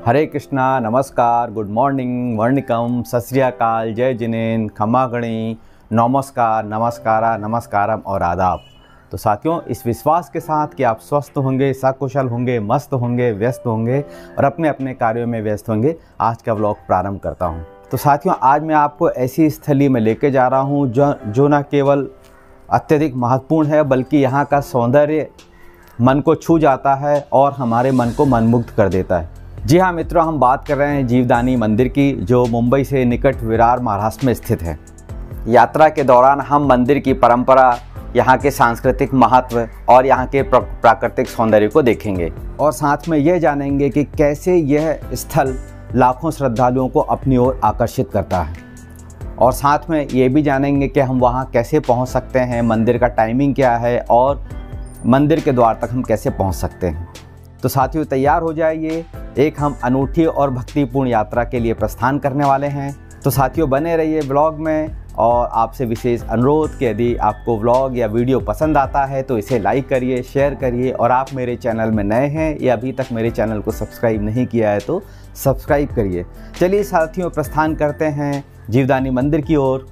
हरे कृष्णा, नमस्कार, good morning, वर्णिकम, सत श्री अकाल, जय जिनेन, खमा गणी, नमस्कार, नमस्कारा, नमस्कारम और आदाब। तो साथियों, इस विश्वास के साथ कि आप स्वस्थ होंगे, सकुशल होंगे, मस्त होंगे, व्यस्त होंगे और अपने अपने कार्यों में व्यस्त होंगे, आज का व्लॉग प्रारंभ करता हूं। तो साथियों, आज मैं आपको ऐसी स्थली में लेके जा रहा हूं जो न केवल अत्यधिक महत्वपूर्ण है, बल्कि यहाँ का सौंदर्य मन को छू जाता है और हमारे मन को मंत्रमुग्ध कर देता है। जी हाँ मित्रों, हम बात कर रहे हैं जीवदानी मंदिर की, जो मुंबई से निकट विरार, महाराष्ट्र में स्थित है। यात्रा के दौरान हम मंदिर की परंपरा, यहाँ के सांस्कृतिक महत्व और यहाँ के प्राकृतिक सौंदर्य को देखेंगे और साथ में यह जानेंगे कि कैसे यह स्थल लाखों श्रद्धालुओं को अपनी ओर आकर्षित करता है। और साथ में ये भी जानेंगे कि हम वहाँ कैसे पहुँच सकते हैं, मंदिर का टाइमिंग क्या है और मंदिर के द्वार तक हम कैसे पहुँच सकते हैं। तो साथियों, तैयार हो जाइए, एक हम अनूठी और भक्तिपूर्ण यात्रा के लिए प्रस्थान करने वाले हैं। तो साथियों, बने रहिए ब्लॉग में और आपसे विशेष अनुरोध कि यदि आपको व्लॉग या वीडियो पसंद आता है तो इसे लाइक करिए, शेयर करिए और आप मेरे चैनल में नए हैं या अभी तक मेरे चैनल को सब्सक्राइब नहीं किया है तो सब्सक्राइब करिए। चलिए साथियों, प्रस्थान करते हैं जीवदानी मंदिर की ओर।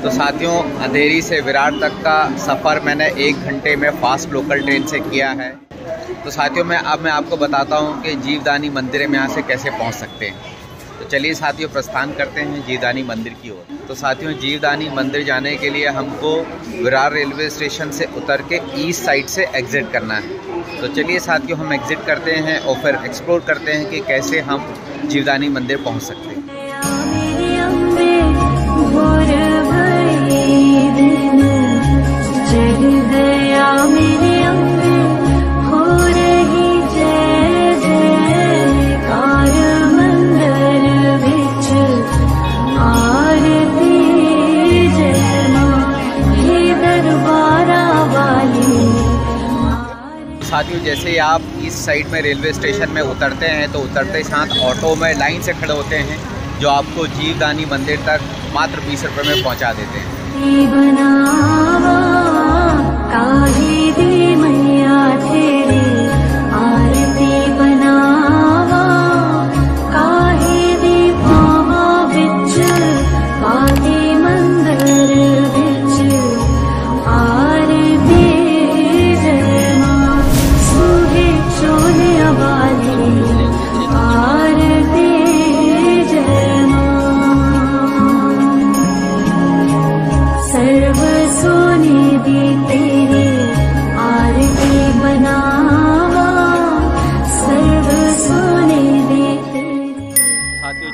तो साथियों, अंधेरी से विरार तक का सफ़र मैंने 1 घंटे में फास्ट लोकल ट्रेन से किया है। तो साथियों, अब मैं आपको बताता हूँ कि जीवदानी मंदिर में यहाँ से कैसे पहुँच सकते हैं। तो चलिए साथियों, प्रस्थान करते हैं जीवदानी मंदिर की ओर। तो साथियों, जीवदानी मंदिर जाने के लिए हमको विरार रेलवे स्टेशन से उतर के ईस्ट साइड से एग्ज़िट करना है। तो चलिए साथियों, हम एग्ज़िट करते हैं और फिर एक्सप्लोर करते हैं कि कैसे हम जीवदानी मंदिर पहुँच सकते हैं। साथियों, जैसे ही आप इस साइड में रेलवे स्टेशन में उतरते हैं तो उतरते साथ ऑटो में लाइन से खड़े होते हैं, जो आपको जीवदानी मंदिर तक मात्र 20 रुपये में पहुंचा देते हैं।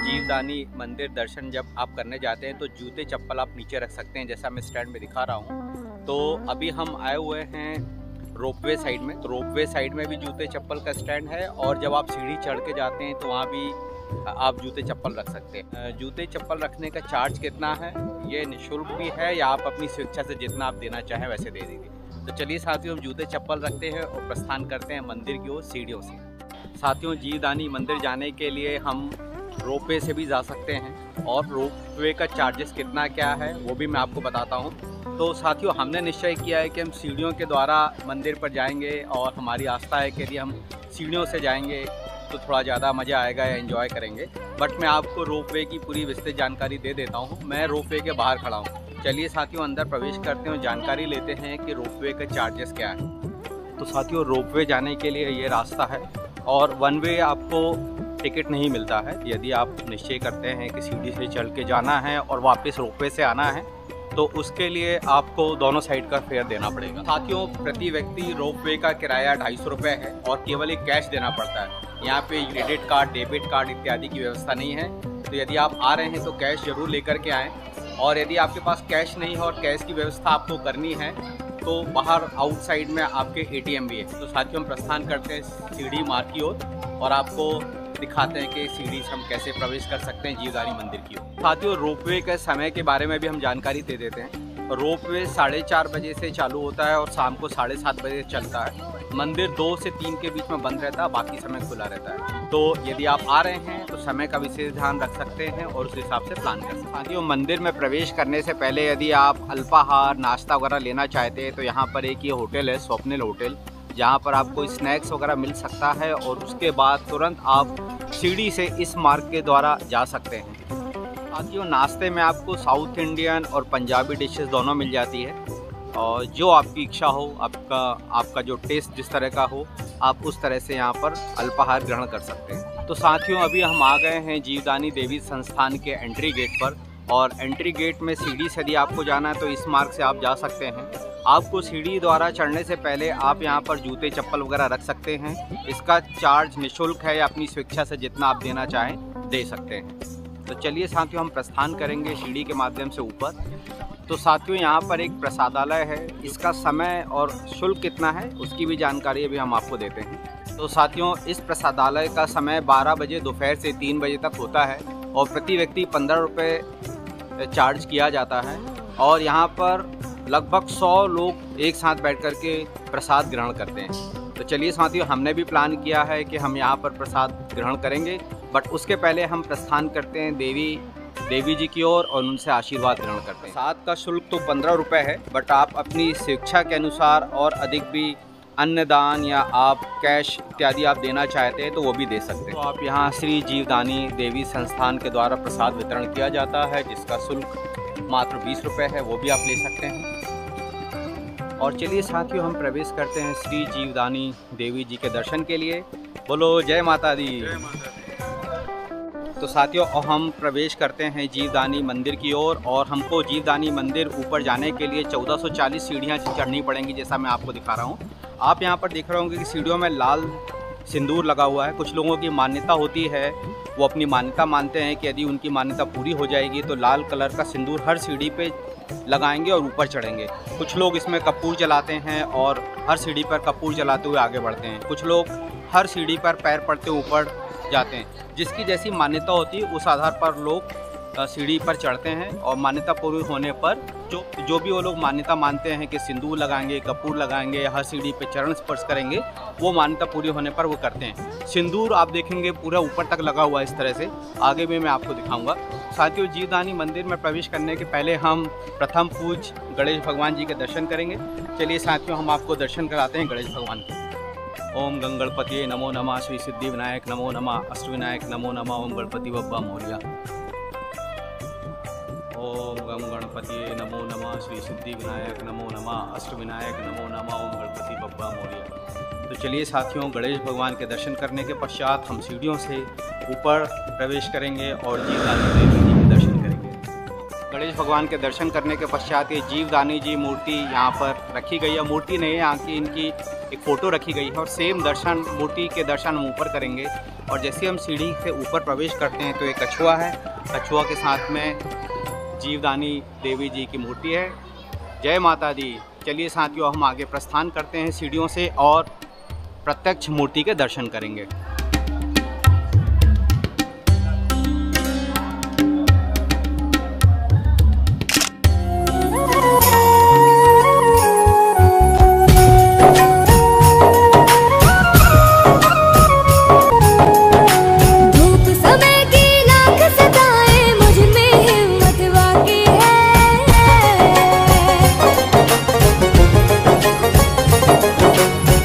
जीवदानी मंदिर दर्शन जब आप करने जाते हैं तो जूते चप्पल आप नीचे रख सकते हैं, जैसा मैं स्टैंड में दिखा रहा हूँ। तो अभी हम आए हुए हैं रोपवे साइड में। तो रोपवे साइड में भी जूते चप्पल का स्टैंड है और जब आप सीढ़ी चढ़ के जाते हैं तो वहाँ भी आप जूते चप्पल रख सकते हैं। जूते चप्पल रखने का चार्ज कितना है, ये निःशुल्क भी है या आप अपनी स्वेच्छा से जितना आप देना चाहें वैसे दे दीजिए। तो चलिए साथियों, हम जूते चप्पल रखते हैं और प्रस्थान करते हैं मंदिर की ओर सीढ़ियों से। साथियों, जीवदानी मंदिर जाने के लिए हम रोपवे से भी जा सकते हैं और रोपवे का चार्जेस कितना क्या है वो भी मैं आपको बताता हूँ। तो साथियों, हमने निश्चय किया है कि हम सीढ़ियों के द्वारा मंदिर पर जाएंगे और हमारी आस्था है कि यदि हम सीढ़ियों से जाएंगे तो थोड़ा ज़्यादा मज़ा आएगा या एंजॉय करेंगे। बट मैं आपको रोपवे की पूरी विस्तृत जानकारी दे देता हूँ। मैं रोपवे के बाहर खड़ा हूँ। चलिए साथियों, अंदर प्रवेश करते हैं और जानकारी लेते हैं कि रोपवे के चार्जेस क्या है। तो साथियों, रोपवे जाने के लिए ये रास्ता है और वन वे आपको टिकट नहीं मिलता है। यदि आप निश्चय करते हैं कि सीढ़ी से चल के जाना है और वापस रोपवे से आना है तो उसके लिए आपको दोनों साइड का फेयर देना पड़ेगा। साथियों, प्रति व्यक्ति रोपवे का किराया 250 रुपये है और केवल एक कैश देना पड़ता है। यहाँ पे क्रेडिट कार्ड, डेबिट कार्ड इत्यादि की व्यवस्था नहीं है। तो यदि आप आ रहे हैं तो कैश जरूर लेकर के आएँ और यदि आपके पास कैश नहीं है और कैश की व्यवस्था आपको करनी है तो बाहर आउटसाइड में आपके ATM भी है। तो साथियों हम प्रस्थान करते हैं सीढ़ी मार्ग की ओर और आपको दिखाते हैं कि सीढ़ी से हम कैसे प्रवेश कर सकते हैं जीवदानी मंदिर की ओर। साथियों, रोपवे के समय के बारे में भी हम जानकारी दे देते हैं। रोपवे 4:30 बजे से चालू होता है और शाम को 7:30 बजे चलता है। मंदिर 2 से 3 के बीच में बंद रहता है, बाकी समय खुला रहता है। तो यदि आप आ रहे हैं तो समय का विशेष ध्यान रख सकते हैं और उस हिसाब से प्लान कर सकते हैं। साथियों, मंदिर में प्रवेश करने से पहले यदि आप अल्पाहार नाश्ता वगैरह लेना चाहते हैं तो यहाँ पर एक ये होटल है, स्वप्निल होटल, जहाँ पर आपको स्नैक्स वगैरह मिल सकता है और उसके बाद तुरंत आप सीढ़ी से इस मार्ग के द्वारा जा सकते हैं। साथियों, नाश्ते में आपको साउथ इंडियन और पंजाबी डिशेस दोनों मिल जाती है और जो आपकी इच्छा हो, आपका जो टेस्ट जिस तरह का हो, आप उस तरह से यहाँ पर अल्पाहार ग्रहण कर सकते हैं। तो साथियों, अभी हम आ गए हैं जीवदानी देवी संस्थान के एंट्री गेट पर और एंट्री गेट में सीढ़ी से यदि आपको जाना है तो इस मार्ग से आप जा सकते हैं। आपको सीढ़ी द्वारा चढ़ने से पहले आप यहाँ पर जूते चप्पल वगैरह रख सकते हैं। इसका चार्ज निःशुल्क है, अपनी स्वेच्छा से जितना आप देना चाहें दे सकते हैं। तो चलिए साथियों, हम प्रस्थान करेंगे सीढ़ी के माध्यम से ऊपर। तो साथियों, यहाँ पर एक प्रसादालय है, इसका समय और शुल्क कितना है उसकी भी जानकारी अभी हम आपको देते हैं। तो साथियों, इस प्रसादालय का समय 12 बजे दोपहर से 3 बजे तक होता है और प्रति व्यक्ति 15 रुपये चार्ज किया जाता है और यहाँ पर लगभग 100 लोग एक साथ बैठ कर के प्रसाद ग्रहण करते हैं। तो चलिए साथियों, हमने भी प्लान किया है कि हम यहाँ पर प्रसाद ग्रहण करेंगे, बट उसके पहले हम प्रस्थान करते हैं देवी जी की ओर और उनसे आशीर्वाद ग्रहण करते हैं। प्रसाद का शुल्क तो 15 रुपये है, बट आप अपनी स्वेच्छा के अनुसार और अधिक भी अन्नदान या आप कैश इत्यादि आप देना चाहते हैं तो वो भी दे सकते हैं। तो आप यहाँ श्री जीवदानी देवी संस्थान के द्वारा प्रसाद वितरण किया जाता है, जिसका शुल्क मात्र 20 रुपये है, वो भी आप ले सकते हैं। और चलिए साथियों, हम प्रवेश करते हैं श्री जीवदानी देवी जी के दर्शन के लिए। बोलो जय माता दी। तो साथियों, हम प्रवेश करते हैं जीवदानी मंदिर की ओर और हमको जीवदानी मंदिर ऊपर जाने के लिए 1440 सीढ़ियाँ चढ़नी पड़ेंगी, जैसा मैं आपको दिखा रहा हूँ। आप यहाँ पर देख रहे होंगे कि सीढ़ियों में लाल सिंदूर लगा हुआ है। कुछ लोगों की मान्यता होती है, वो अपनी मान्यता मानते हैं कि यदि उनकी मान्यता पूरी हो जाएगी तो लाल कलर का सिंदूर हर सीढ़ी पे लगाएंगे और ऊपर चढ़ेंगे। कुछ लोग इसमें कपूर जलाते हैं और हर सीढ़ी पर कपूर जलाते हुए आगे बढ़ते हैं। कुछ लोग हर सीढ़ी पर पैर पड़ते ऊपर जाते हैं। जिसकी जैसी मान्यता होती है उस आधार पर लोग सीढ़ी पर चढ़ते हैं और मान्यता पूरी होने पर जो भी वो लोग मान्यता मानते हैं कि सिंदूर लगाएंगे, कपूर लगाएंगे, हर सीढ़ी पे चरण स्पर्श करेंगे, वो मान्यता पूरी होने पर वो करते हैं। सिंदूर आप देखेंगे पूरा ऊपर तक लगा हुआ है इस तरह से, आगे भी मैं आपको दिखाऊंगा। साथियों, जीवदानी मंदिर में प्रवेश करने के पहले हम प्रथम पूज्य गणेश भगवान जी के दर्शन करेंगे। चलिए साथियों, हम आपको दर्शन कराते हैं गणेश भगवान के। ओम गंगणपति नमो नमः, श्री सिद्धि विनायक नमो नमः, अष्टविनायक नमो नमः, ओम गणपति बप्पा मोरया। ओम गम गणपति नमो नमः, श्री सिद्धि विनायक नमो नमः, अष्टविनायक नमो नमः, ओम गणपति बप्पा मोरया। तो चलिए साथियों, गणेश भगवान के दर्शन करने के पश्चात हम सीढ़ियों से ऊपर प्रवेश करेंगे और जीवदानी देवी जी के दर्शन करेंगे। गणेश भगवान के दर्शन करने के पश्चात ये जीवदानी जी मूर्ति यहाँ पर रखी गई है। मूर्ति नहीं है, यहाँ की इनकी एक फ़ोटो रखी गई है और सेम दर्शन मूर्ति के दर्शन हम ऊपर करेंगे। और जैसे हम सीढ़ी से ऊपर प्रवेश करते हैं तो एक कछुआ है, कछुआ के साथ में जीवदानी देवी जी की मूर्ति है। जय माता दी। चलिए साथियों, हम आगे प्रस्थान करते हैं सीढ़ियों से और प्रत्यक्ष मूर्ति के दर्शन करेंगे।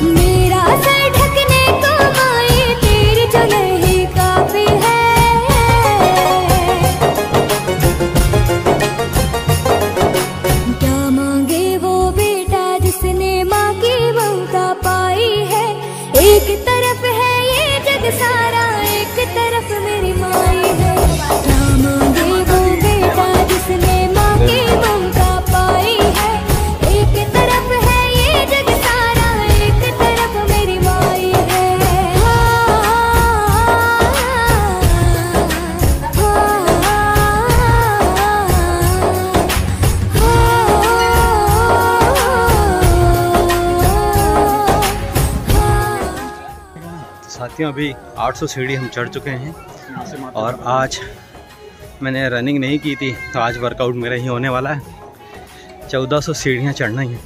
मेरा सर ढकने को माई साथियों अभी 800 सीढ़ी हम चढ़ चुके हैं और आज मैंने रनिंग नहीं की थी तो आज वर्कआउट मेरा ही होने वाला है। 1400 सीढ़ियाँ चढ़ना ही है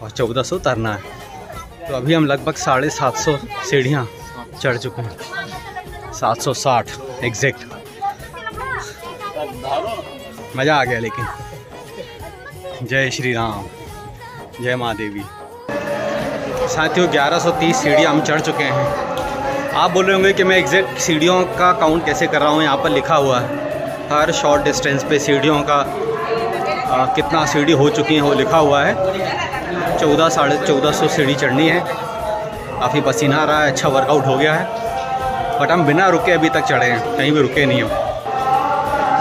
और 1400 उतरना है। तो अभी हम लगभग 750 सीढ़ियाँ चढ़ चुके हैं, 760 एग्जैक्ट। मज़ा आ गया लेकिन। जय श्री राम, जय माँ देवी। साथियों 1130 सीढ़ियाँ हम चढ़ चुके हैं। आप बोल रहे होंगे कि मैं एग्जैक्ट सीढ़ियों का काउंट कैसे कर रहा हूँ। यहाँ पर लिखा हुआ है हर शॉर्ट डिस्टेंस पे सीढ़ियों का कितना सीढ़ी हो चुकी हैं वो लिखा हुआ है। 1400 सीढ़ी चढ़नी है। काफ़ी पसीना आ रहा है, अच्छा वर्कआउट हो गया है, बट हम बिना रुके अभी तक चढ़े हैं, कहीं भी रुके नहीं हम।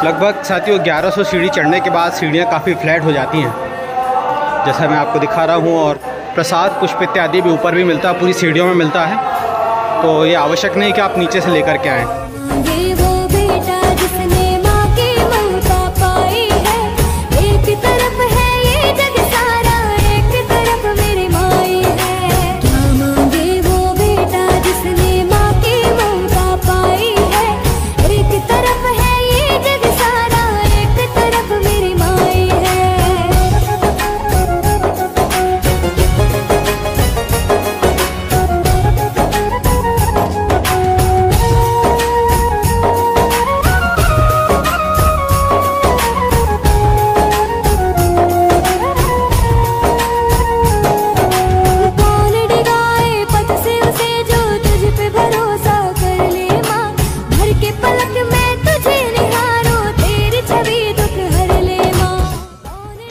लगभग साथियों 1100 सीढ़ी चढ़ने के बाद सीढ़ियाँ काफ़ी फ्लैट हो जाती हैं, जैसा मैं आपको दिखा रहा हूँ। और प्रसाद पुष्प इत्यादि भी ऊपर भी मिलता है, पूरी सीढ़ियों में मिलता है। तो ये आवश्यक नहीं कि आप नीचे से लेकर के आएँ।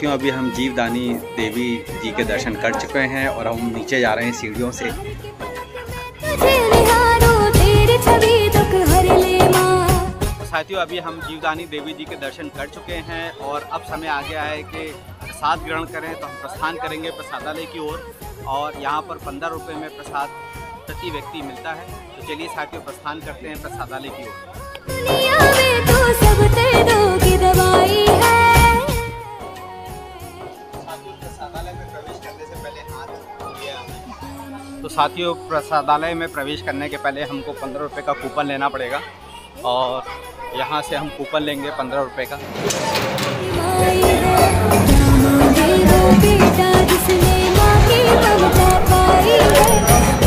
क्यों अभी हम जीवदानी देवी जी के दर्शन कर चुके हैं और हम नीचे जा रहे हैं सीढ़ियों से। साथियों अभी हम जीवदानी देवी जी के दर्शन कर चुके हैं और अब समय आ गया है कि प्रसाद ग्रहण करें। तो हम प्रस्थान करेंगे प्रसादालय की ओर और यहाँ पर 15 रुपये में प्रसाद प्रति व्यक्ति मिलता है। तो चलिए साथियों प्रस्थान करते हैं प्रसादालय की ओर। तो साथियों प्रसादालय में प्रवेश करने के पहले हमको 15 रुपये का कूपन लेना पड़ेगा और यहाँ से हम कूपन लेंगे 15 रुपये का।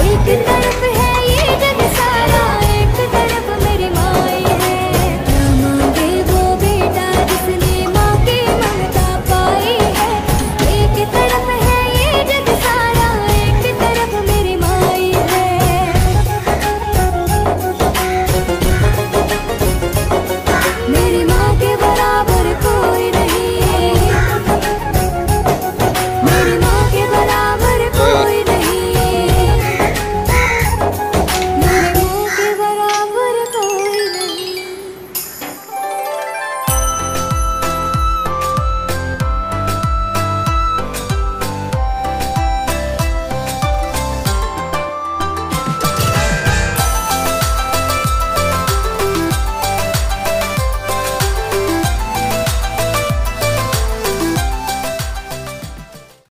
एक तरफ है